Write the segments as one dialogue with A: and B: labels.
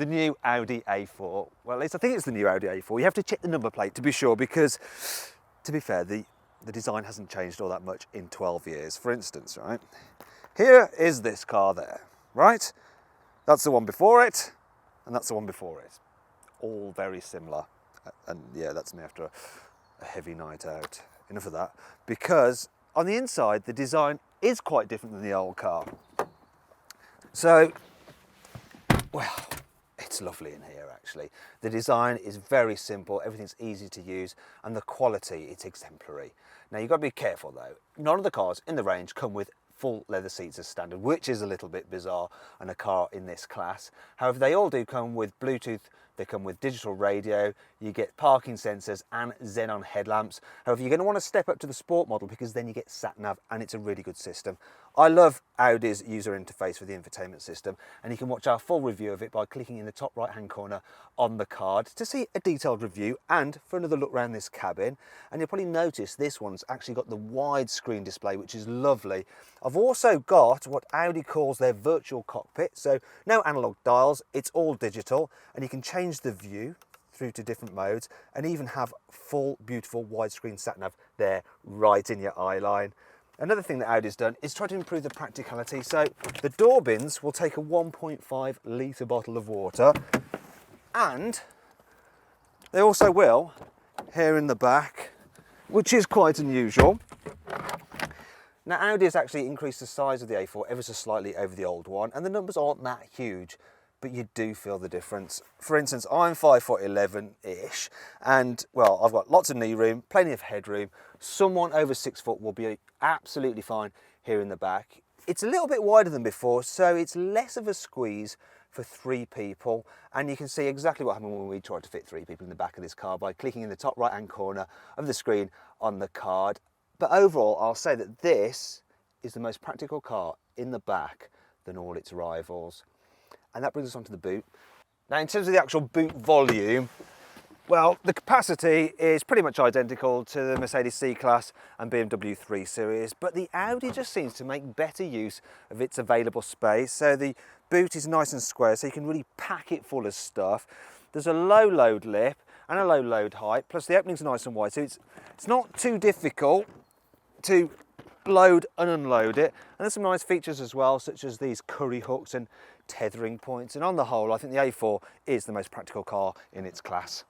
A: The new Audi A4. Well, at least I think it's the new Audi A4. You have to check the number plate to be sure because, to be fair, the design hasn't changed all that much in 12 years. For instance, right, here is this car there, right? That's the one before it, and that's the one before it. All very similar. And yeah, that's me after a heavy night out. Enough of that. Because on the inside, the design is quite different than the old car. So, well, it's lovely in here actually. The design is very simple, everything's easy to use, and the quality, it's exemplary. Now you've got to be careful though. None of the cars in the range come with full leather seats as standard, which is a little bit bizarre on a car in this class. However, they all do come with Bluetooth, they come with digital radio, you get parking sensors and xenon headlamps. However, you're going to want to step up to the sport model because then you get sat-nav and it's a really good system. I love Audi's user interface for the infotainment system, and you can watch our full review of it by clicking in the top right hand corner on the card to see a detailed review and for another look around this cabin. And you'll probably notice this one's actually got the widescreen display, which is lovely. I've also got what Audi calls their virtual cockpit, so no analog dials, it's all digital, and you can change the view through to different modes and even have full beautiful widescreen sat-nav there right in your eye line. Another thing that Audi's done is try to improve the practicality. So the door bins will take a 1.5 litre bottle of water, and they also will here in the back, which is quite unusual. Now Audi has actually increased the size of the A4 ever so slightly over the old one, and the numbers aren't that huge, but you do feel the difference. For instance, I'm 5'11"-ish, and well, I've got lots of knee room, plenty of headroom. Someone over 6 foot will be absolutely fine here in the back. It's a little bit wider than before, so it's less of a squeeze for 3 people, and you can see exactly what happened when we tried to fit 3 people in the back of this car by clicking in the top right hand corner of the screen on the card. But overall, I'll say that this is the most practical car in the back than all its rivals. And that brings us on to the boot. Now, in terms of the actual boot volume, well, the capacity is pretty much identical to the Mercedes C-Class and BMW 3 Series, but the Audi just seems to make better use of its available space. So the boot is nice and square, so you can really pack it full of stuff. There's a low load lip and a low load height, plus the opening's nice and wide, so it's not too difficult to load and unload it. And there's some nice features as well, such as these curry hooks and tethering points, and on the whole I think the A4 is the most practical car in its class.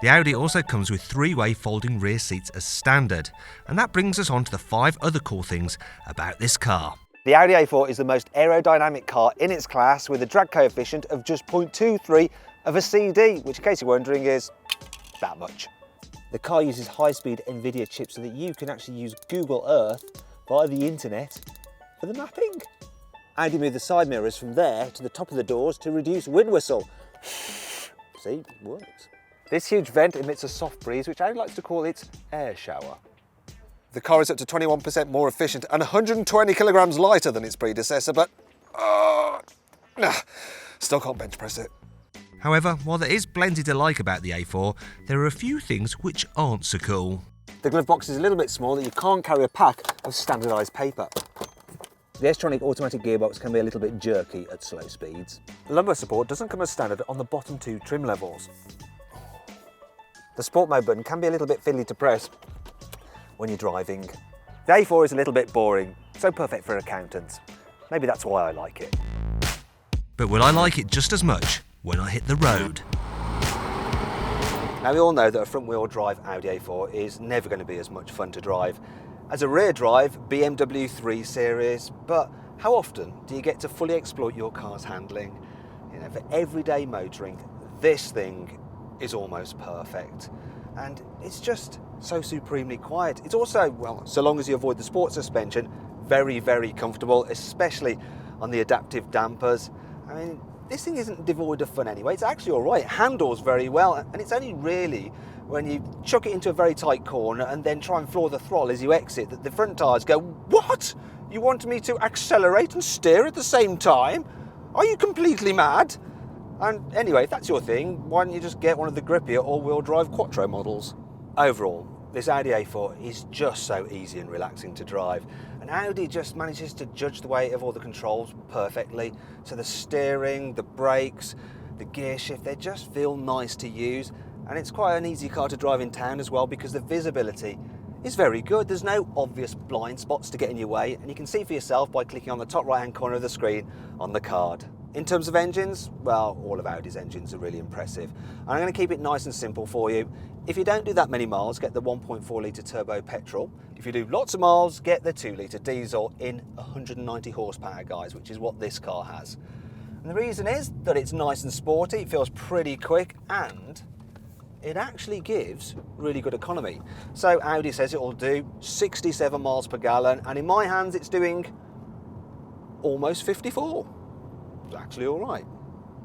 B: The Audi also comes with 3-way folding rear seats as standard, and that brings us on to the 5 other cool things about this car.
A: The Audi A4 is the most aerodynamic car in its class with a drag coefficient of just 0.23 of a CD, which in case you're wondering is that much. The car uses high-speed NVIDIA chips so that you can actually use Google Earth via the internet for the mapping. Audi moved the side mirrors from there to the top of the doors to reduce wind whistle. See, it works. This huge vent emits a soft breeze, which Audi likes to call its air shower. The car is up to 21% more efficient and 120 kilograms lighter than its predecessor, but still can't bench press it.
B: However, while there is plenty to like about the A4, there are a few things which aren't so cool.
A: The glove box is a little bit small that you can't carry a pack of standardised paper. The S-tronic automatic gearbox can be a little bit jerky at slow speeds. Lumbar support doesn't come as standard on the bottom 2 trim levels. The sport mode button can be a little bit fiddly to press when you're driving. The A4 is a little bit boring, so perfect for accountants. Maybe that's why I like it.
B: But will I like it just as much when I hit the road?
A: Now we all know that a front-wheel drive Audi A4 is never going to be as much fun to drive as a rear drive BMW 3 Series, but how often do you get to fully exploit your car's handling? You know, for everyday motoring, this thing is almost perfect. And it's just so supremely quiet. It's also, well, so long as you avoid the sport suspension, very, very comfortable, especially on the adaptive dampers. I mean, this thing isn't devoid of fun anyway. It's actually all right. It handles very well, and it's only really when you chuck it into a very tight corner and then try and floor the throttle as you exit that the front tyres go, "What? You want me to accelerate and steer at the same time? Are you completely mad?" And anyway, if that's your thing, why don't you just get one of the grippier all-wheel drive Quattro models? Overall, this Audi A4 is just so easy and relaxing to drive. And Audi just manages to judge the weight of all the controls perfectly. So the steering, the brakes, the gear shift, they just feel nice to use. And it's quite an easy car to drive in town as well because the visibility is very good. There's no obvious blind spots to get in your way, and you can see for yourself by clicking on the top right hand corner of the screen on the card. In terms of engines, well, all of Audi's engines are really impressive. And I'm going to keep it nice and simple for you. If you don't do that many miles, get the 1.4 litre turbo petrol. If you do lots of miles, get the 2 litre diesel in 190 horsepower, guys, which is what this car has. And the reason is that it's nice and sporty, it feels pretty quick, and it actually gives really good economy. So Audi says it will do 67 miles per gallon, and in my hands it's doing almost 54. It's actually all right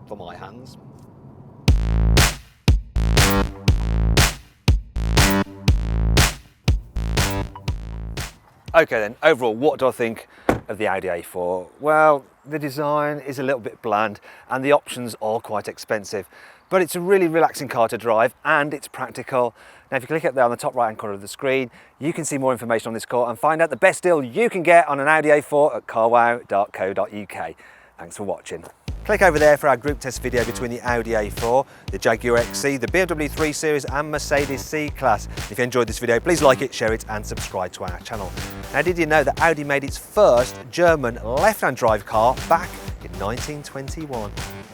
A: for my hands. Okay then, overall, what do I think of the Audi A4? Well, the design is a little bit bland and the options are quite expensive, but it's a really relaxing car to drive and it's practical. Now, if you click up there on the top right hand corner of the screen, you can see more information on this car and find out the best deal you can get on an Audi A4 at carwow.co.uk. Thanks for watching. Click over there for our group test video between the Audi A4, the Jaguar XC, the BMW 3 Series and Mercedes C-Class. If you enjoyed this video, please like it, share it and subscribe to our channel. Now, did you know that Audi made its first German left-hand drive car back in 1921?